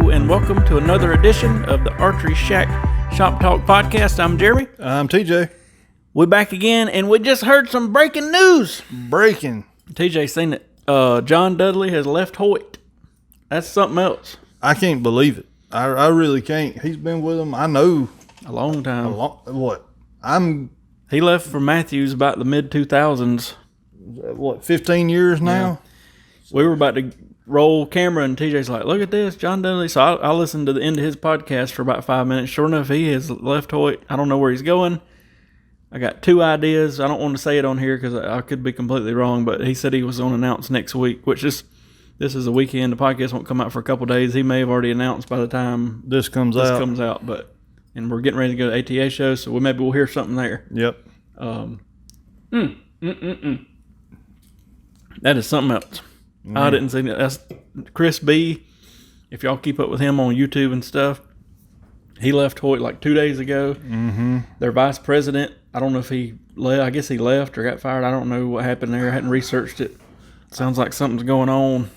Hello, and welcome to another edition of the Archeryshack Shop Talk Podcast. I'm Jeremy. I'm TJ. We're back again, and we just heard some breaking news. Breaking. TJ seen it. John Dudley has left Hoyt. That's something else. I can't believe it. I really can't. He's been with them, I know. A long time. He left for Matthews about the mid-2000s. 15 years now? Yeah. We were about to roll camera, and TJ's like, look at this, John Dudley. So I listened to the end of his podcast for about 5 minutes. Sure enough, he has left Hoyt. I don't know where he's going. I got two ideas. I don't want to say it on here because I could be completely wrong, but he said he was going to announce next week, which is, this is a weekend. The podcast won't come out for a couple days. He may have already announced by the time this comes out. And we're getting ready to go to the ATA show, so maybe we'll hear something there. Yep. That is something else. I didn't see that. That's Chris B. If y'all keep up with him on YouTube and stuff, he left Hoyt like 2 days ago. Mm-hmm. Their vice president, I don't know if he left. I guess he left or got fired. I don't know what happened there. I hadn't researched it. Sounds like something's going on.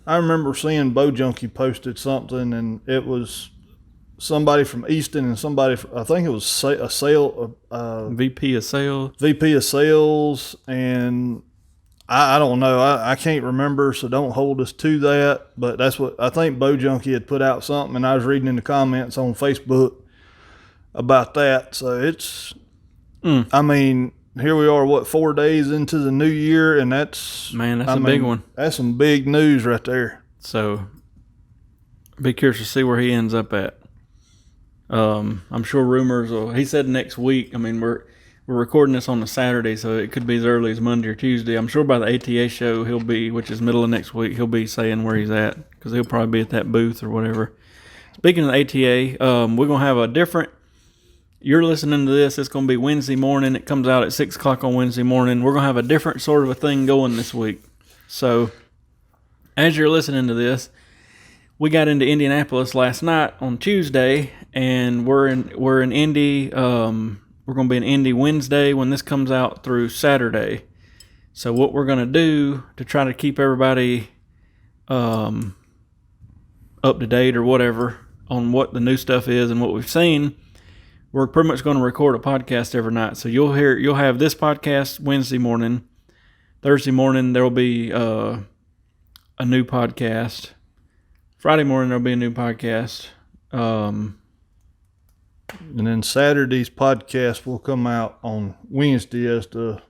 I remember seeing Bo Junkie posted something, and it was somebody from Easton and somebody, I think it was VP of sales. VP of sales, and I don't know. I can't remember, so don't hold us to that. But that's what I think. Bo Junkie had put out something, and I was reading in the comments on Facebook about that. So it's, I mean, here we are, 4 days into the new year, and that's a big one. That's some big news right there. So be curious to see where he ends up at. I'm sure rumors will, he said next week. I mean, we're recording this on a Saturday, so it could be as early as Monday or Tuesday. I'm sure by the ATA show he'll be, which is middle of next week, he'll be saying where he's at because he'll probably be at that booth or whatever. Speaking of the ATA, we're going to have a different, you're listening to this, it's going to be Wednesday morning. It comes out at 6 o'clock on Wednesday morning. We're going to have a different sort of a thing going this week. So as you're listening to this, we got into Indianapolis last night on Tuesday, and we're in Indy. We're going to be in Indy Wednesday when this comes out through Saturday. So what we're going to do to try to keep everybody up to date or whatever on what the new stuff is and what we've seen, we're pretty much going to record a podcast every night. So you'll have this podcast Wednesday morning. Thursday morning there will be a new podcast. Friday morning there'll be a new podcast. And then Saturday's podcast will come out on Wednesday as the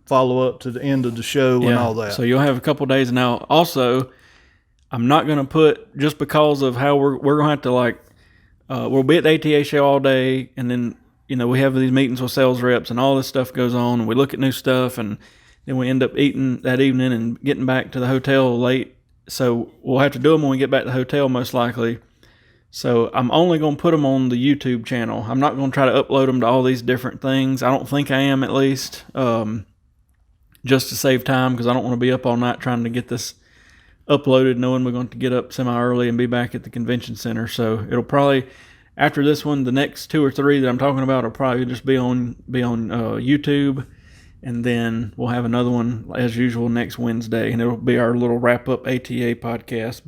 follow up to the end of the show and all that. So you'll have a couple days now. Also, I'm not going to put, just because of how we're going to have to we'll be at the ATA show all day, and then we have these meetings with sales reps and all this stuff goes on, and we look at new stuff, and then we end up eating that evening and getting back to the hotel late. So we'll have to do them when we get back to the hotel most likely. So I'm only going to put them on the YouTube channel. I'm not going to try to upload them to all these different things. I don't think I am, at least, just to save time, because I don't want to be up all night trying to get this uploaded, knowing we're going to get up semi-early and be back at the convention center. So it'll probably, after this one, the next 2 or 3 that I'm talking about will probably just be on YouTube, and then we'll have another one, as usual, next Wednesday, and it'll be our little wrap-up ATA podcast,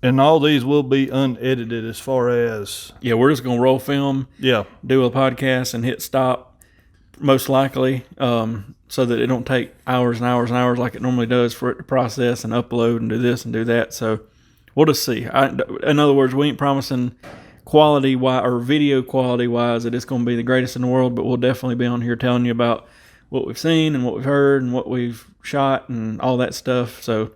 And all these will be unedited as far as... Yeah, we're just going to roll film, do a podcast, and hit stop, most likely, so that it don't take hours and hours and hours like it normally does for it to process and upload and do this and do that. So we'll just see. In other words, we ain't promising quality-wise or video quality-wise that it's going to be the greatest in the world, but we'll definitely be on here telling you about what we've seen and what we've heard and what we've shot and all that stuff. So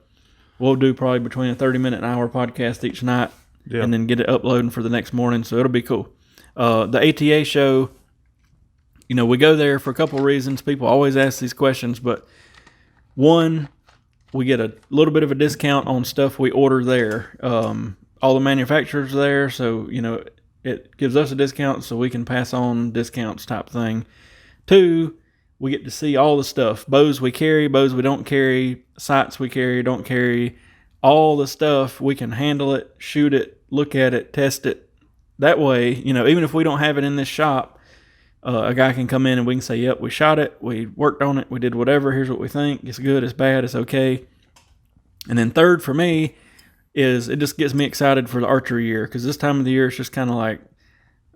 we'll do probably between a 30-minute and hour podcast each night, and then get it uploading for the next morning. So it'll be cool. The ATA show, we go there for a couple of reasons. People always ask these questions, but one, we get a little bit of a discount on stuff we order there. All the manufacturers are there, so, it gives us a discount so we can pass on discounts type thing. Two, we get to see all the stuff. Bows we carry, bows we don't carry, sights we carry, don't carry. All the stuff, we can handle it, shoot it, look at it, test it. That way, even if we don't have it in this shop, a guy can come in and we can say, yep, we shot it, we worked on it, we did whatever, here's what we think. It's good, it's bad, it's okay. And then third for me, is it just gets me excited for the archery year, because this time of the year it's just kind of like,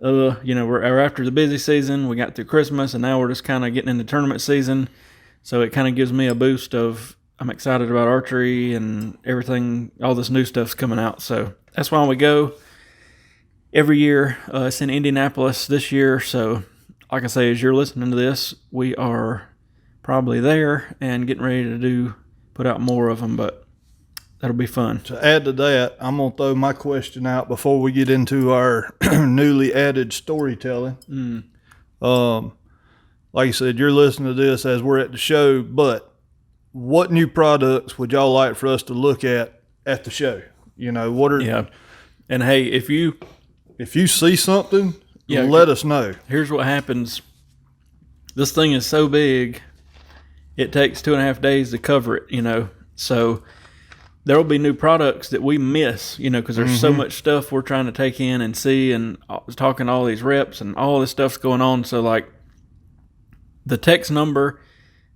we're after the busy season. We got through Christmas, and now we're just kind of getting into tournament season. So it kind of gives me a boost of I'm excited about archery and everything. All this new stuff's coming out, so that's why we go every year. It's in Indianapolis this year, so like I say, as you're listening to this, we are probably there and getting ready to put out more of them, but that'll be fun. To add to that, I'm going to throw my question out before we get into our newly added storytelling. Like you said, you're listening to this as we're at the show, but what new products would y'all like for us to look at the show? What are... Yeah. And hey, if you see something, let us know. Here's what happens. This thing is so big, it takes 2.5 days to cover it, So there will be new products that we miss, because there's so much stuff we're trying to take in and see, and talking to all these reps and all this stuff's going on. So, like, the text number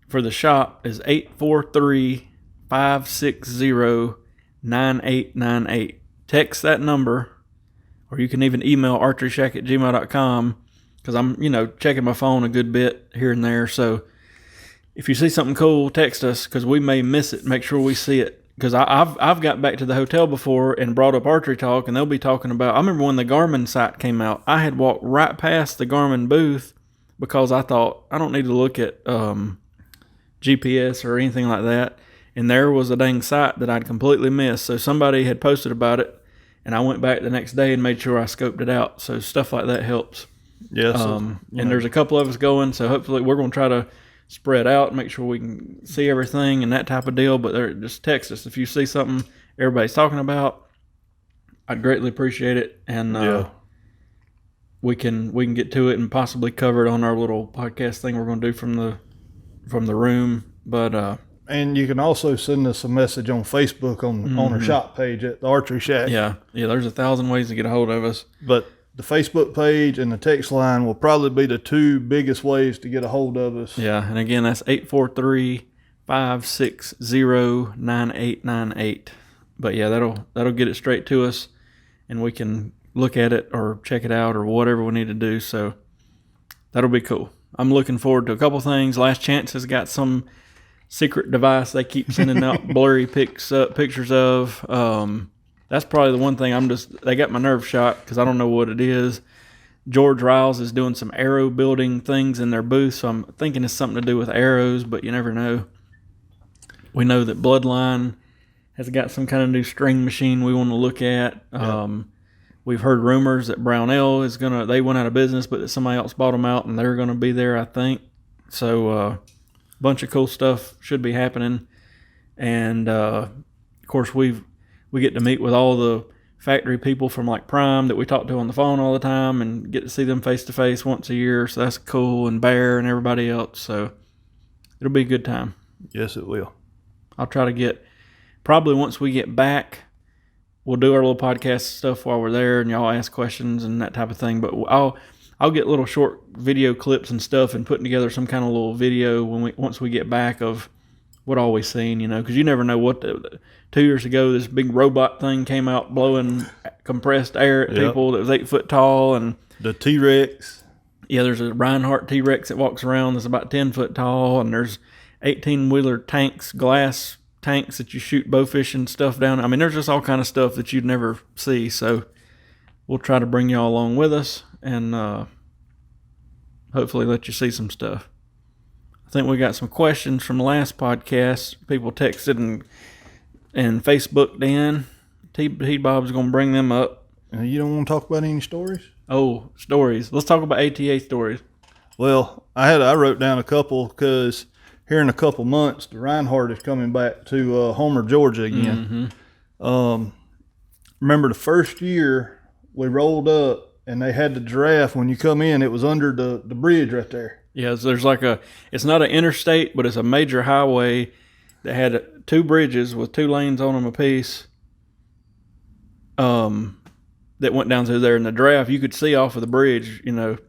for the shop is 843-560-9898. Text that number, or you can even email archeryshack@gmail.com, because I'm, checking my phone a good bit here and there. So if you see something cool, text us, because we may miss it. Make sure we see it. Because I've got back to the hotel before and brought up Archery Talk, and they'll be talking about, I remember when the Garmin site came out, I had walked right past the Garmin booth because I thought, I don't need to look at GPS or anything like that. And there was a dang site that I'd completely missed. So somebody had posted about it, and I went back the next day and made sure I scoped it out. So stuff like that helps. Yes. And there's a couple of us going, so hopefully we're going to try to spread out and make sure we can see everything and that type of deal. But just text us if you see something everybody's talking about. I'd greatly appreciate it, and we can get to it and possibly cover it on our little podcast thing we're going to do from the room. But and you can also send us a message on Facebook on our shop page at the Archery Shack. Yeah, there's 1,000 ways to get a hold of us. But the Facebook page and the text line will probably be the two biggest ways to get a hold of us. Yeah, and again, that's 843-560-9898. But yeah, that'll get it straight to us, and we can look at it or check it out or whatever we need to do. So that'll be cool. I'm looking forward to a couple things. Last Chance has got some secret device they keep sending out blurry pictures of. That's probably the one thing they got my nerve shot because I don't know what it is. George Riles is doing some arrow building things in their booth, so I'm thinking it's something to do with arrows, but you never know. We know that Bloodline has got some kind of new string machine we want to look at. We've heard rumors that Brownell they went out of business, but that somebody else bought them out and they're going to be there, I think. So a bunch of cool stuff should be happening. And of course, we get to meet with all the factory people from like Prime that we talk to on the phone all the time and get to see them face to face once a year. So that's cool, and Bear and everybody else. So it'll be a good time. Yes, it will. I'll try to probably once we get back, we'll do our little podcast stuff while we're there, and y'all ask questions and that type of thing. But I'll get little short video clips and stuff and putting together some kind of little video once we get back of what all we've seen, because you never know what 2 years ago this big robot thing came out blowing compressed air at people that was 8 foot tall, and the T-Rex. Yeah, there's a Reinhardt T-Rex that walks around that's about 10 foot tall, and there's 18-wheeler tanks, glass tanks that you shoot bowfish and stuff down. I mean, there's just all kind of stuff that you'd never see. So we'll try to bring y'all along with us and hopefully let you see some stuff. I think we got some questions from the last podcast. People texted and Facebooked in. T-Bob's going to bring them up. You don't want to talk about any stories? Oh, stories. Let's talk about ATA stories. Well, I wrote down a couple because here in a couple months, the Reinhardt is coming back to Homer, Georgia again. Remember the first year we rolled up and they had the giraffe. When you come in, it was under the bridge right there. Yeah, so there's it's not an interstate, but it's a major highway that had 2 bridges with 2 lanes on them apiece that went down through there. And the giraffe, you could see off of the bridge, and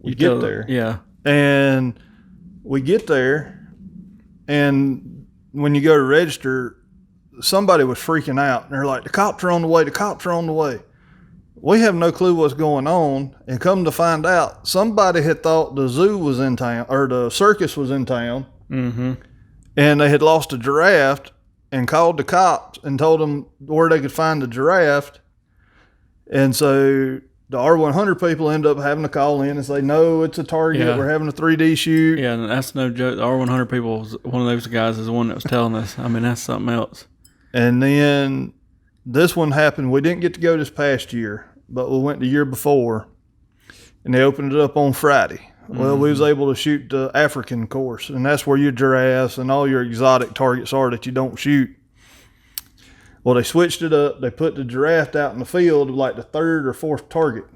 we get there. Yeah. And we get there, and when you go to register, somebody was freaking out. And they're like, the cops are on the way. The cops are on the way. We have no clue what's going on. And come to find out, somebody had thought the zoo was in town or the circus was in town. Mm-hmm. And they had lost a giraffe and called the cops and told them where they could find the giraffe. And so the R100 people end up having to call in and say, no, it's a target. Yeah. We're having a 3D shoot. Yeah, and that's no joke. The R100 people, one of those guys is the one that was telling us. I mean, that's something else. And then this one happened. We didn't get to go this past year, but we went the year before, and they opened it up on Friday. Well, we was able to shoot the African course, and that's where your giraffes and all your exotic targets are that you don't shoot. Well, they switched it up. They put the giraffe out in the field like the third or fourth target.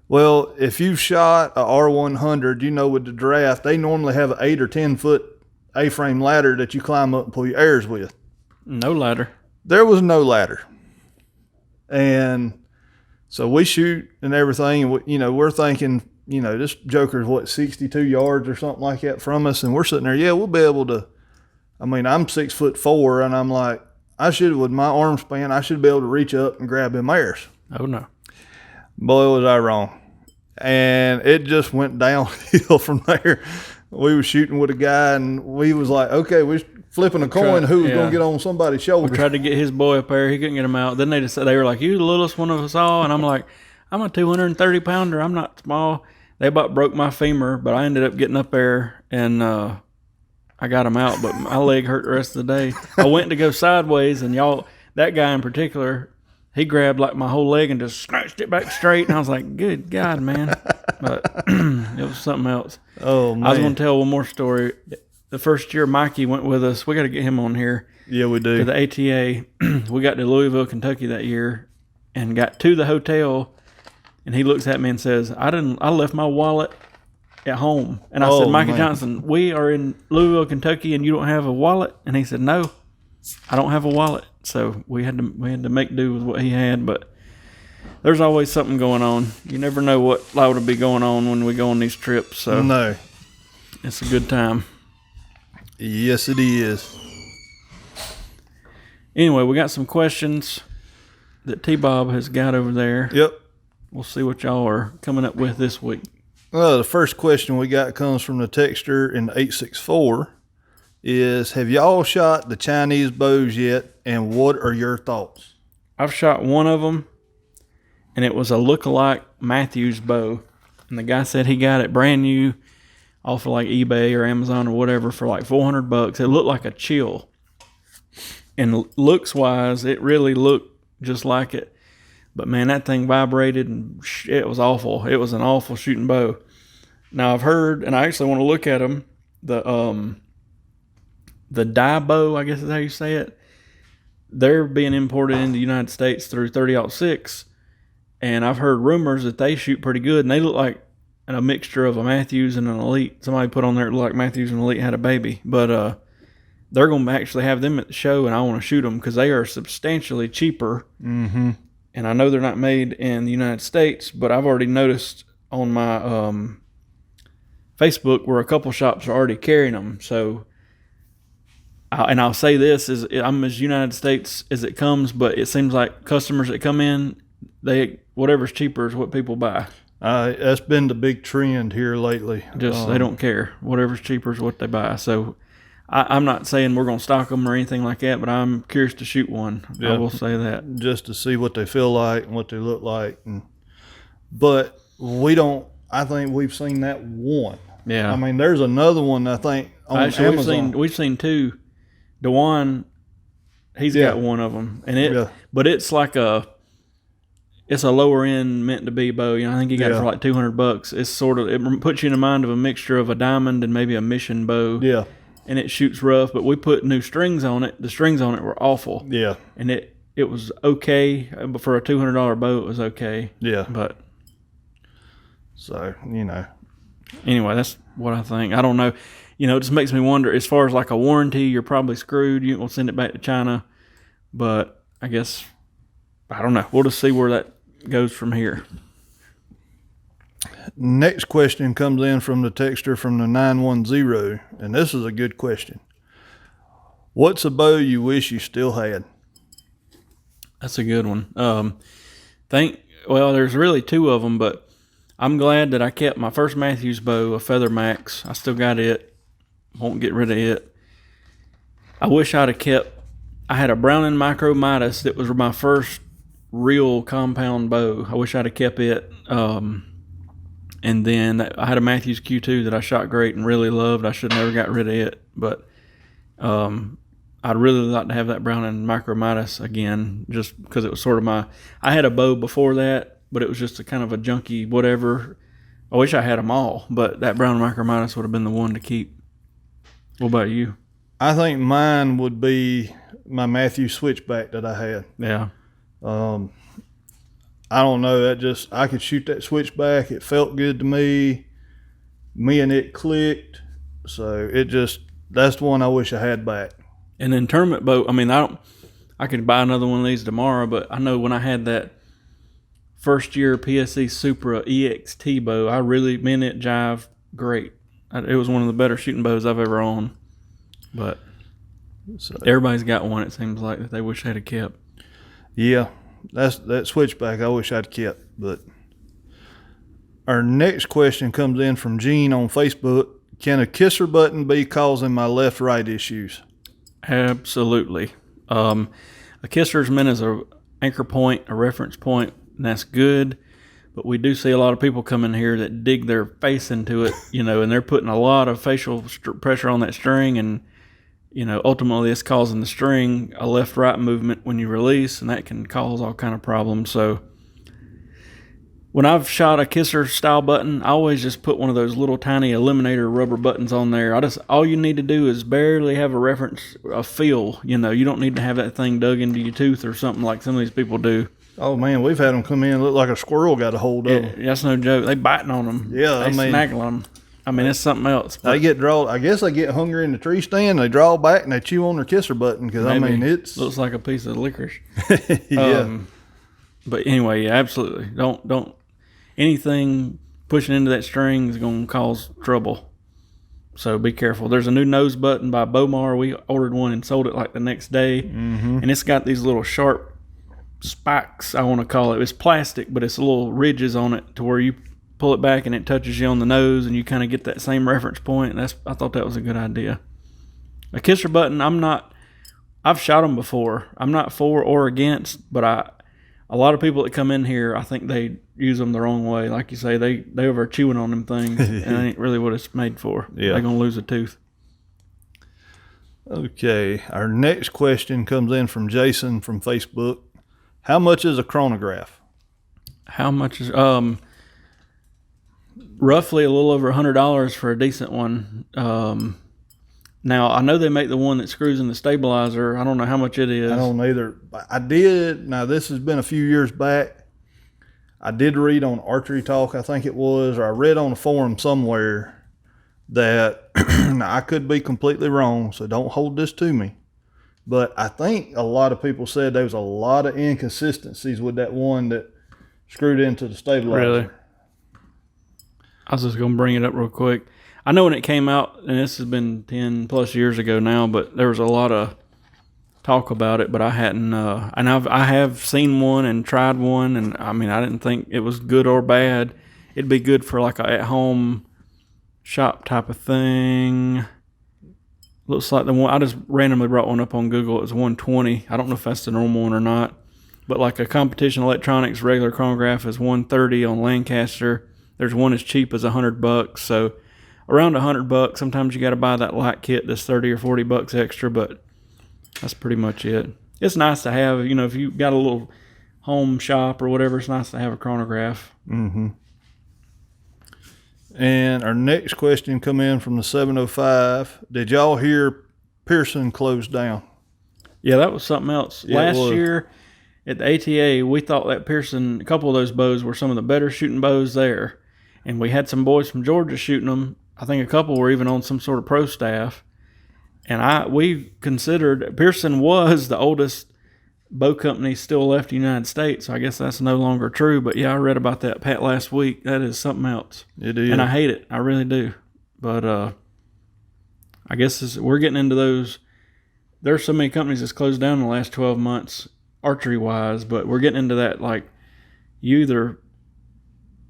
Well, if you've shot a R100, you know with the giraffe, they normally have an 8 or 10 foot A-frame ladder that you climb up and pull your airs with. No ladder. There was no ladder. And so we shoot and everything, and we're thinking, this joker's what, 62 yards or something like that from us, and we're sitting there, yeah, we'll be able to. I mean, I'm 6'4", and I'm like, with my arm span, I should be able to reach up and grab them airs. Oh, no. Boy, was I wrong. And it just went downhill from there. We were shooting with a guy, and we was like, okay, we're flipping a coin who was going to get on somebody's shoulder. We tried to get his boy up there. He couldn't get him out. Then they just said, they were like, you the littlest one of us all. And I'm like, I'm a 230-pounder. I'm not small. They about broke my femur, but I ended up getting up there, and I got him out, but my leg hurt the rest of the day. I went to go sideways, and that guy in particular, he grabbed like my whole leg and just snatched it back straight. And I was like, good God, man. But it was something else. Oh, man. I was going to tell one more story. The first year Mikey went with us, we got to get him on here. Yeah, we do. To the ATA. We got to Louisville, Kentucky that year and got to the hotel. And he looks at me and says, I left my wallet at home. And I said, Mikey Johnson, we are in Louisville, Kentucky, and you don't have a wallet? And he said, no, I don't have a wallet. So we had to make do with what he had, but there's always something going on. You never know what liable to be going on when we go on these trips. So no, it's a good time. Yes, it is. Anyway, we got some questions that T-Bob has got over there. Yep. We'll see what y'all are coming up with this week. Well, the first question we got comes from the texter in the 864 is, have y'all shot the Chinese bows yet, and what are your thoughts? I've shot one of them, and it was a look-alike Matthews bow. And the guy said he got it brand new off of like eBay or Amazon or whatever for like $400. It looked like a chill. And looks-wise, it really looked just like it. But, man, that thing vibrated, and it was awful. It was an awful shooting bow. Now, I've heard, and I actually want to look at them, the dye bow, I guess is how you say it. They're being imported into the United States through 30-06, and I've heard rumors that they shoot pretty good, and they look like a mixture of a Matthews and an Elite. Somebody put on there it looked like Matthews and Elite had a baby. But they're going to actually have them at the show, and I want to shoot them because they are substantially cheaper. Mm-hmm. And I know they're not made in the United States, but I've already noticed on my Facebook where a couple shops are already carrying them. So, I'll say this, is I'm as United States as it comes, but it seems like customers that come in, whatever's cheaper is what people buy. That's been the big trend here lately. Just they don't care. Whatever's cheaper is what they buy. So, I'm not saying we're going to stock them or anything like that, but I'm curious to shoot one. Yeah, I will say that. Just to see what they feel like and what they look like. But I think we've seen that one. Yeah. I mean, there's another one, I think, on Amazon. We've seen two. DeJuan, he's got one of them. But it's like it's a lower end meant to be bow. I think he got it for like $200. It's it puts you in the mind of a mixture of a diamond and maybe a mission bow. Yeah. And it shoots rough, but we put new strings on it. The strings on it were awful. Yeah. And it was okay, but for a $200 bow, it was okay. Yeah. But so, Anyway, that's what I think. I don't know. It just makes me wonder, as far as like a warranty, you're probably screwed. You will send it back to China. But I guess, I don't know. We'll just see where that goes from here. Next question comes in from the texter from the 910, and this is a good question. What's a bow you wish you still had? That's a good one. Well, there's really two of them, but I'm glad that I kept my first Matthews bow, a Feather Max. I still got it. Won't get rid of it. I wish I'd have kept. I had a Browning Micro Midas that was my first real compound bow. I wish I'd have kept it. And then I had a Matthews Q2 that I shot great and really loved. I should have never got rid of it, but I'd really like to have that Browning Micro Midas again, just because it was sort of I had a bow before that, but it was just a kind of a junky whatever. I wish I had them all, but that Browning Micro Midas would have been the one to keep. What about you? I think mine would be my Matthews Switchback that I had. Yeah. I don't know. I could shoot that Switchback. It felt good to me. Me and it clicked. So that's the one I wish I had back. And then tournament bow, I could buy another one of these tomorrow, but I know when I had that first year PSE Supra EXT bow, me and it jive great. It was one of the better shooting bows I've ever owned. But everybody's got one, it seems like, that they wish they'd have kept. Yeah. That Switchback I wish I'd kept. But our next question comes in from Gene on Facebook. Can a kisser button be causing my left-right issues? Absolutely. A kisser is meant as an anchor point, a reference point, and that's good. But we do see a lot of people come in here that dig their face into it, and they're putting a lot of facial pressure on that string, and ultimately it's causing the string a left-right movement when you release, and that can cause all kind of problems. So when I've shot a kisser style button, I always just put one of those little tiny eliminator rubber buttons on there. All you need to do is barely have a feel. You don't need to have that thing dug into your tooth or something like some of these people do. Oh man, we've had them come in look like a squirrel got a hold of them. That's no joke. They biting on them. Yeah, they snagging on them. It's something else. They get drawn. I guess they get hungry in the tree stand. They draw back and they chew on their kisser button because it looks like a piece of licorice. Yeah. But anyway, yeah, absolutely. Don't anything pushing into that string is going to cause trouble. So be careful. There's a new nose button by Bomar. We ordered one and sold it like the next day, and it's got these little sharp spikes. I want to call it. It's plastic, but it's little ridges on it to where you pull it back and it touches you on the nose and you kind of get that same reference point. I thought that was a good idea. A kisser button, I've shot them before. I'm not for or against, but a lot of people that come in here, I think they use them the wrong way. Like you say, they over chewing on them things and it ain't really what it's made for. Yeah. They're going to lose a tooth. Okay. Our next question comes in from Jason from Facebook. How much is a chronograph? How much is roughly a little over $100 for a decent one. Now I know they make the one that screws in the stabilizer. I don't know how much it is. I don't either. I did. Now this has been a few years back. I did read on Archery Talk, I think it was, or I read on a forum somewhere that now I could be completely wrong, so don't hold this to me. But I think a lot of people said there was a lot of inconsistencies with that one that screwed into the stabilizer. Really? I was just going to bring it up real quick. I know when it came out, and this has been 10 plus years ago now, but there was a lot of talk about it, but I hadn't, and I have seen one and tried one, and I didn't think it was good or bad. It'd be good for like a at-home shop type of thing. Looks like the one, I just randomly brought one up on Google. It was 120. I don't know if that's the normal one or not, but like a competition electronics regular chronograph is 130 on Lancaster. There's one as cheap as $100, so around $100. Sometimes you got to buy that light kit that's $30 or $40 extra, but that's pretty much it. It's nice to have, if you got a little home shop or whatever, it's nice to have a chronograph. Mm-hmm. And our next question come in from the 705. Did y'all hear Pearson closed down? Yeah, that was something else. Yeah, Last year at the ATA, we thought that Pearson, a couple of those bows were some of the better shooting bows there. And we had some boys from Georgia shooting them. I think a couple were even on some sort of pro staff. And we considered Pearson was the oldest bow company still left in the United States. So I guess that's no longer true. But yeah, I read about that, Pat, last week. That is something else. It is. And I hate it. I really do. But I guess we're getting into those there's so many companies that's closed down in the last 12 months, archery wise, but we're getting into that, like, you either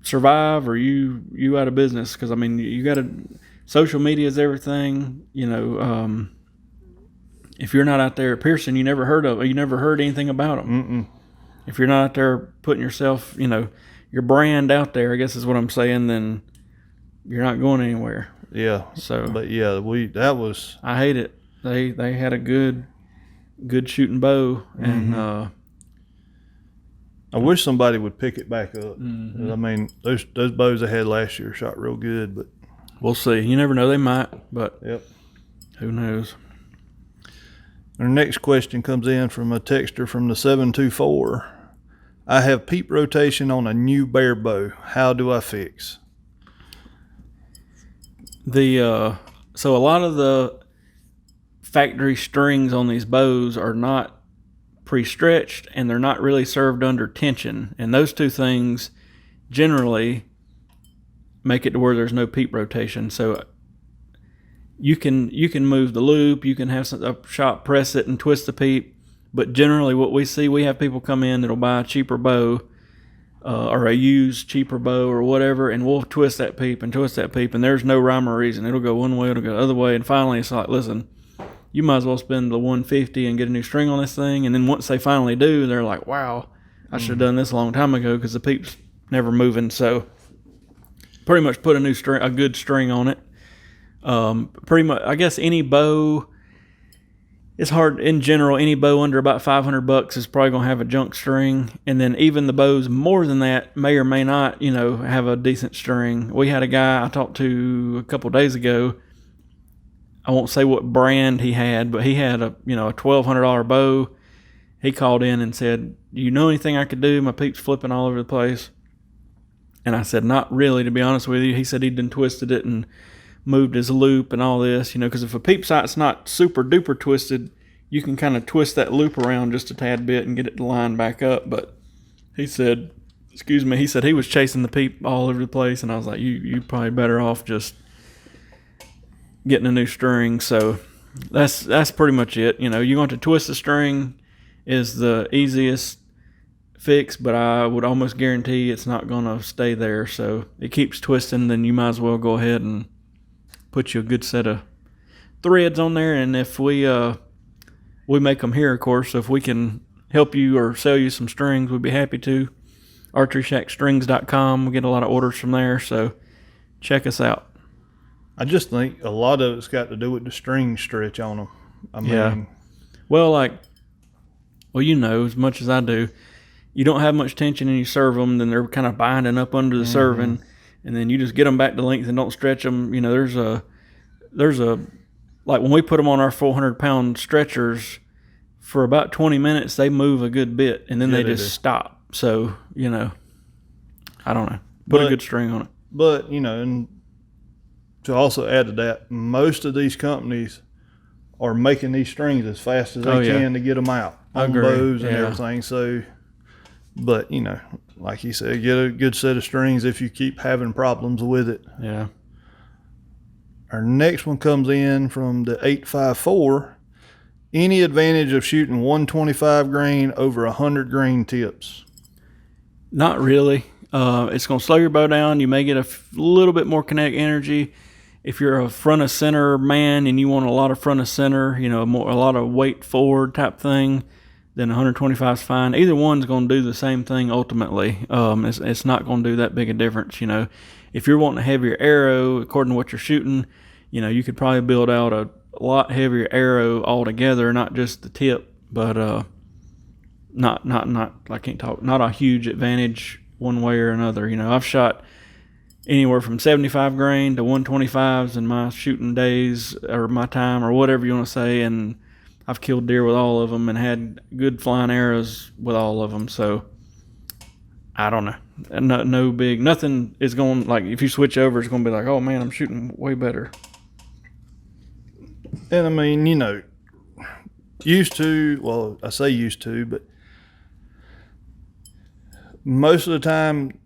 survive or you out of business. Because I mean, you got to, social media is everything. If you're not out there, Pearson, you never heard anything about them. If you're not out there putting yourself, your brand out there, I guess is what I'm saying, then you're not going anywhere. Yeah. So, but yeah, I hate it. They had a good shooting bow, and I wish somebody would pick it back up. I mean, those bows I had last year shot real good, but we'll see. You never know, they might, but yep. Who knows? Our next question comes in from a texter from the 724. I have peep rotation on a new bear bow. How do I fix? So a lot of the factory strings on these bows are not pre-stretched, and they're not really served under tension, and those two things generally make it to where there's no peep rotation. So you can move the loop, you can have a shop press it and twist the peep, but generally what we see, we have people come in that'll buy a cheaper bow or a used cheaper bow or whatever, and we'll twist that peep, and there's no rhyme or reason. It'll go one way, it'll go the other way, and finally it's like, listen, you might as well spend the $150 and get a new string on this thing. And then once they finally do, they're like, wow, I should have done this a long time ago, because the peep's never moving. So pretty much put a good string on it. Pretty much, I guess any bow, it's hard in general. Any bow under about $500 is probably going to have a junk string. And then even the bows more than that may or may not, have a decent string. We had a guy I talked to a couple days ago. I won't say what brand he had, but he had a $1,200 bow. He called in and said, "Do you know anything I could do? My peep's flipping all over the place." And I said, "Not really, to be honest with you." He said he'd done twisted it and moved his loop and all this, because if a peep sight's not super duper twisted, you can kind of twist that loop around just a tad bit and get it to line back up. But he said, he said he was chasing the peep all over the place, and I was like, you probably better off just getting a new string. So that's pretty much it. You want to twist the string is the easiest fix, but I would almost guarantee it's not going to stay there. So it keeps twisting, then you might as well go ahead and put you a good set of threads on there. And if we make them here, of course, so if we can help you or sell you some strings, we'd be happy to. Archeryshackstrings.com. We get a lot of orders from there, so check us out. I just think a lot of it's got to do with the string stretch on them. I mean, yeah. Well, as much as I do, you don't have much tension and you serve them, then they're kind of binding up under the serving, and then you just get them back to length and don't stretch them. There's a like when we put them on our 400-pound stretchers, for about 20 minutes they move a good bit, and then they just stop. So I don't know. Put a good string on it. But and to also add to that, most of these companies are making these strings as fast as they can to get them out on bows and everything. So, but like you said, get a good set of strings if you keep having problems with it. Yeah. Our next one comes in from the 854. Any advantage of shooting 125 grain over 100 grain tips? Not really. It's going to slow your bow down. You may get a little bit more kinetic energy. If you're a front of center man and you want a lot of front of center, a lot of weight forward type thing, then 125 is fine. Either one's going to do the same thing ultimately. It's not going to do that big a difference. If you're wanting a heavier arrow, according to what you're shooting, you could probably build out a lot heavier arrow altogether, not just the tip, but not I can't talk. Not a huge advantage one way or another. I've shot anywhere from 75 grain to 125s in my shooting days or my time or whatever you want to say, and I've killed deer with all of them and had good flying arrows with all of them. So I don't know. No big, nothing is going, like if you switch over, it's going to be like, oh man, I'm shooting way better. And I mean, used to, well, I say used to, but most of the time,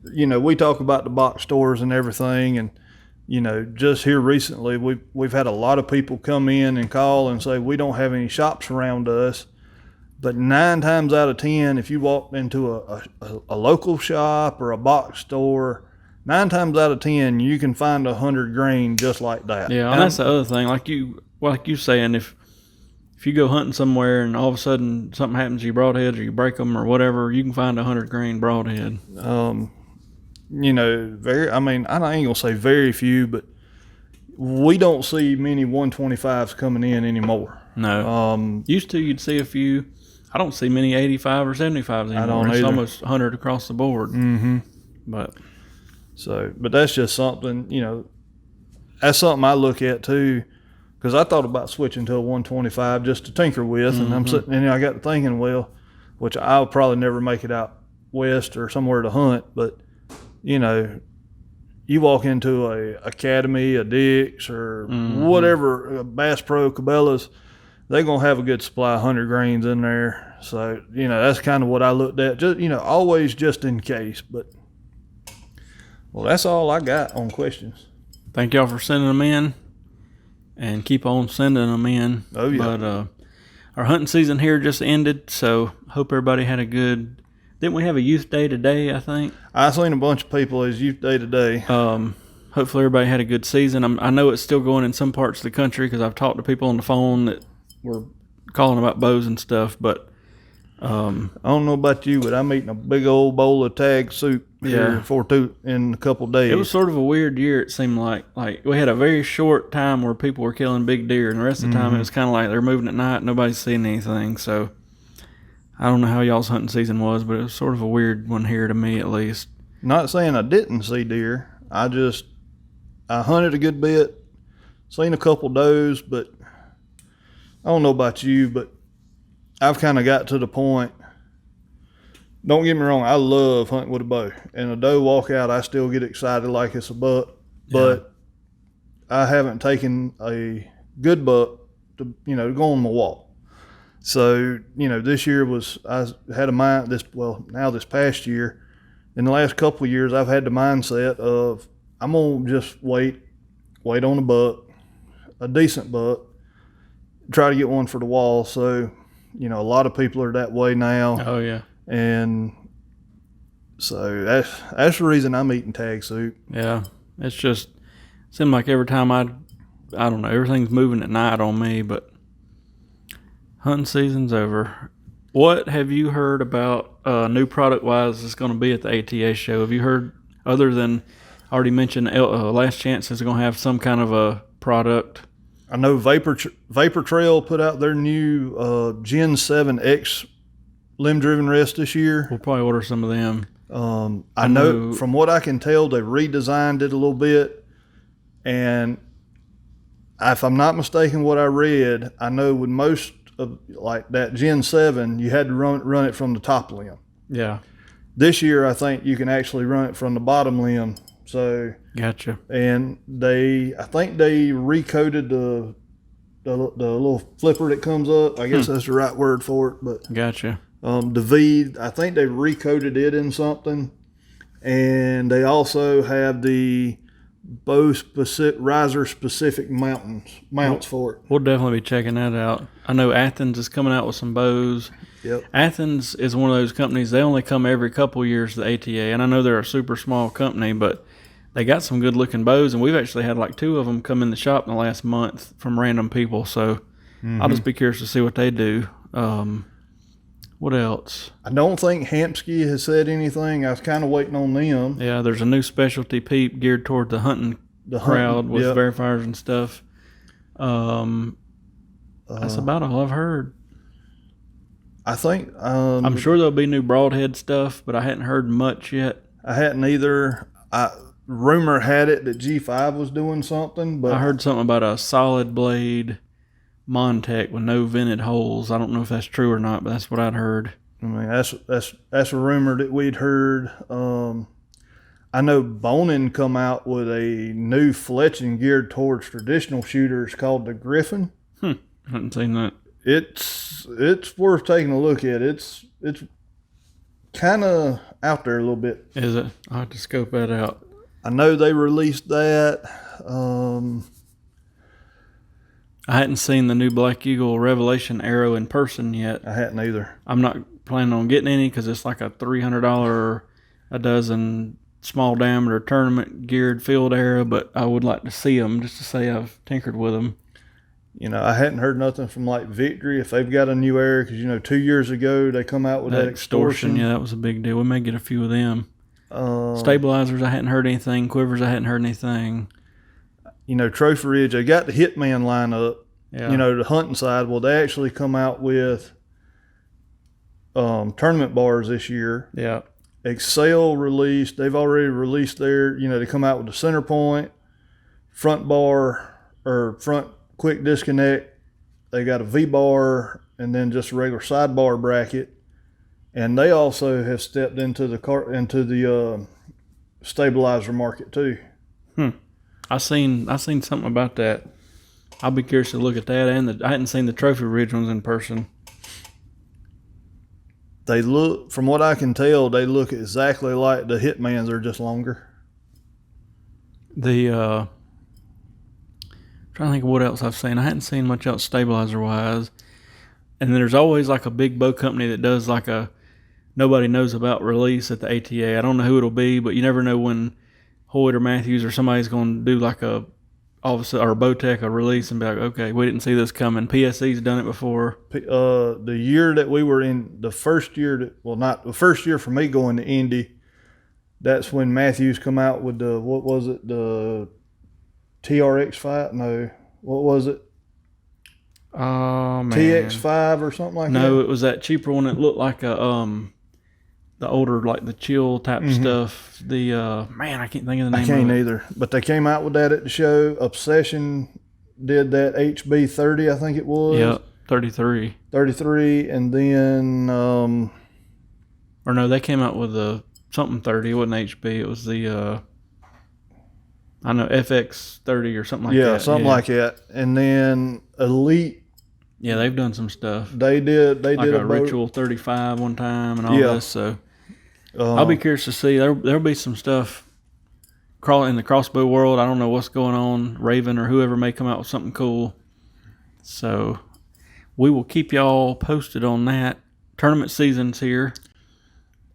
we talk about the box stores and everything, and just here recently, we've had a lot of people come in and call and say we don't have any shops around us. But 9 times out of 10, if you walk into a local shop or a box store, 9 times out of 10, you can find 100 grain just like that. Yeah, and that's the other thing. Like you saying, if you go hunting somewhere and all of a sudden something happens to your broadheads or you break them or whatever, you can find 100 grain broadhead. I ain't gonna say very few, but we don't see many 125s coming in anymore. No. Used to, you'd see a few. I don't see many 85 or 75s anymore. I don't It's either. almost 100 across the board. Mm-hmm. But that's just something, that's something I look at too, because I thought about switching to a 125 just to tinker with, and I'm sitting and I got to thinking, well, which I'll probably never make it out west or somewhere to hunt, but you walk into a Academy, a Dick's, or whatever, a Bass Pro, Cabela's, they're gonna have a good supply of 100 grains in there. So that's kind of what I looked at, just always just in case. But well, that's all I got on questions. Thank y'all for sending them in, and keep on sending them in. Oh yeah. But our hunting season here just ended, so hope everybody had a good. Didn't we have a youth day today? I think I seen a bunch of people as youth day today. Hopefully everybody had a good season. I know it's still going in some parts of the country because I've talked to people on the phone that were calling about bows and stuff. But I don't know about you, but I'm eating a big old bowl of tag soup here in a couple of days. It was sort of a weird year. It seemed like we had a very short time where people were killing big deer, and the rest of the time it was kind of like they're moving at night. Nobody's seeing anything. So I don't know how y'all's hunting season was, but it was sort of a weird one here to me, at least. Not saying I didn't see deer. I hunted a good bit, seen a couple does, but I don't know about you, but I've kind of got to the point. Don't get me wrong, I love hunting with a bow. And a doe walk out, I still get excited like it's a buck. Yeah. But I haven't taken a good buck to go on my walk. So, this year I had a mind, this past year, in the last couple of years, I've had the mindset of I'm going to just wait on a buck, a decent buck, try to get one for the wall. So, a lot of people are that way now. Oh, yeah. And so that's the reason I'm eating tag soup. Yeah. It's just, it seemed like every time I don't know, everything's moving at night on me, but hunting season's over. What have you heard about new product-wise that's going to be at the ATA show? Have you heard, other than already mentioned, Last Chance is going to have some kind of a product? I know Vapor Trail put out their new Gen 7X limb-driven rest this year. We'll probably order some of them. I know from what I can tell, they redesigned it a little bit. And if I'm not mistaken what I read, I know with most of like that Gen 7, you had to run it from the top limb. Yeah. This year, I think you can actually run it from the bottom limb. So gotcha. And I think they recoated the little flipper that comes up. I guess that's the right word for it. But gotcha. The V, I think they recoated it in something, and they also have the bow specific, riser specific mounts for it. We'll definitely be checking that out. I know Athens is coming out with some bows. Yep. Athens is one of those companies, they only come every couple years to the ATA, and I know they're a super small company, but they got some good looking bows, and we've actually had like 2 of them come in the shop in the last month from random people, so I'll just be curious to see what they do. What else? I don't think Hampsky has said anything. I was kind of waiting on them. Yeah, there's a new specialty peep geared toward the hunting crowd with verifiers and stuff. That's about all I've heard. I think I'm sure there'll be new broadhead stuff, but I hadn't heard much yet. I hadn't either. Rumor had it that G5 was doing something, but I heard something about a solid blade Montec with no vented holes. I don't know if that's true or not, but that's what I'd heard. I mean, that's a rumor that we'd heard. I know Bonin come out with a new fletching geared towards traditional shooters called the Griffin. I haven't seen that. It's worth taking a look at. It's kind of out there a little bit. Is it? I'll have to scope that out. I know they released that. I hadn't seen the new Black Eagle Revelation arrow in person yet. I hadn't either. I'm not planning on getting any because it's like a $300 a dozen small diameter tournament geared field arrow, but I would like to see them just to say I've tinkered with them. You know, I hadn't heard nothing from like Victory if they've got a new arrow because, you know, 2 years ago they come out with that extortion. Yeah, that was a big deal. We may get a few of them. Stabilizers, I hadn't heard anything. Quivers, I hadn't heard anything. You know, Trophy Ridge, they got the Hitman lineup. Yeah. You know, the hunting side. Well, they actually come out with tournament bars this year. Yeah. Excel released. They've already released their, you know, they come out with the center point, front bar, or front quick disconnect. They got a V-bar and then just a regular sidebar bracket. And they also have stepped into the stabilizer market too. I seen something about that. I'll be curious to look at that. And I hadn't seen the Trophy Ridge ones in person. They look, from what I can tell, they look exactly like the Hitmans. They're just longer. Trying to think of what else I've seen. I hadn't seen much else stabilizer wise. And then there's always like a big bow company that does like a nobody knows about release at the ATA. I don't know who it'll be, but you never know when Hoyt or Matthews or somebody's going to do like a Bowtech a release and be like, okay, we didn't see this coming. PSE's done it before. The year that we were in, the first year not the first year for me going to Indy, that's when Matthews come out with the, what was it, the TRX 5? No, what was it? Oh, man. TX5 or something like that? No, it was that cheaper one that looked like the older, like the chill type stuff. The I can't think of the name. I can't of it. either. But they came out with that at the show. Obsession did that HB30, I think it was. Yep, 33. 33, and then or no, they came out with a something 30. It wasn't HB. It was the I know FX30 or something like that. Yeah, something like that. And then Elite. Yeah, they've done some stuff. They did a Ritual 35 one time and all this. So I'll be curious to see. There'll be some stuff in the crossbow world. I don't know what's going on. Raven or whoever may come out with something cool. So we will keep y'all posted on that. Tournament season's here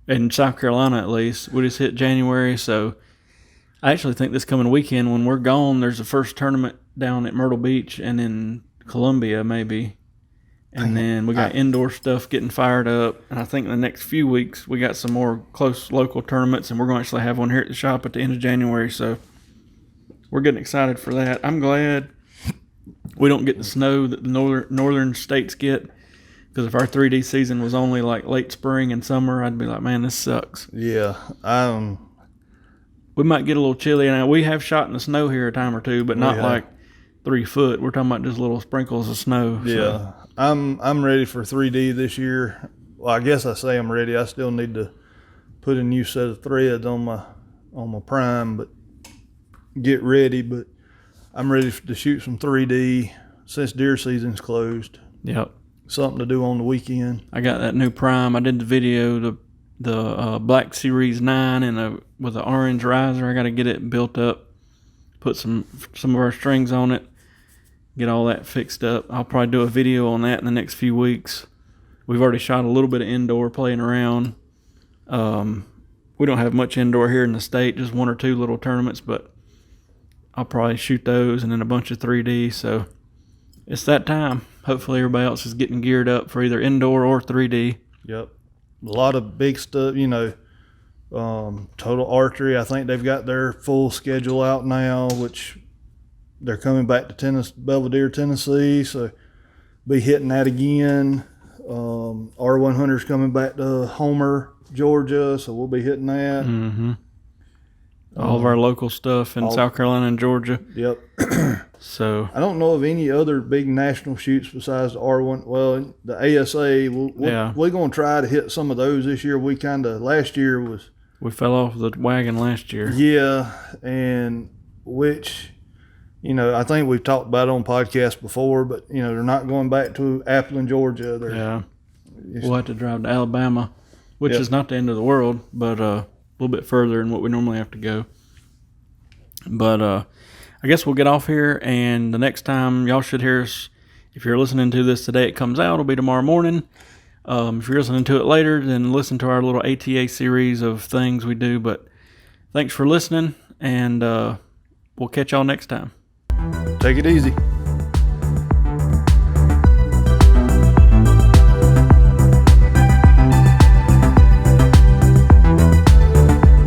in South Carolina, at least. We just hit January, so I actually think this coming weekend when we're gone, there's the first tournament down at Myrtle Beach and in Columbia maybe. And then we got indoor stuff getting fired up. And I think in the next few weeks we got some more close local tournaments, and we're going to actually have one here at the shop at the end of January. So we're getting excited for that. I'm glad we don't get the snow that the northern states get, because if our 3D season was only like late spring and summer, I'd be like, man, this sucks. Yeah. We might get a little chilly. And we have shot in the snow here a time or two, but not like 3 foot. We're talking about just little sprinkles of snow. Yeah. So. I'm ready for 3D this year. Well, I guess I say I'm ready. I still need to put a new set of threads on my prime, but get ready. But I'm ready to shoot some 3D since deer season's closed. Yep. Something to do on the weekend. I got that new prime. I did the video, the Black Series 9 and with an orange riser. I got to get it built up, put some of our strings on it, get all that fixed up. I'll probably do a video on that in the next few weeks. We've already shot a little bit of indoor playing around. We don't have much indoor here in the state, just 1 or 2 little tournaments, but I'll probably shoot those and then a bunch of 3D. So it's that time. Hopefully everybody else is getting geared up for either indoor or 3D. Yep. A lot of big stuff, Total Archery. I think they've got their full schedule out now, which they're coming back to Belvedere, Tennessee. So be hitting that again. R100's coming back to Homer, Georgia. So we'll be hitting that. Mm-hmm. All of our local stuff in South Carolina and Georgia. Yep. So I don't know of any other big national shoots besides the R1. Well, the ASA. We're going to try to hit some of those this year. We last year was. We fell off the wagon last year. Yeah, and which, I think we've talked about it on podcasts before, but they're not going back to Appleton, Georgia. We'll have to drive to Alabama, which is not the end of the world, but a little bit further than what we normally have to go. But I guess we'll get off here, and the next time y'all should hear us, if you're listening to this today, it comes out, it'll be tomorrow morning. If you're listening to it later, then listen to our little ATA series of things we do. But thanks for listening, and we'll catch y'all next time. Take it easy.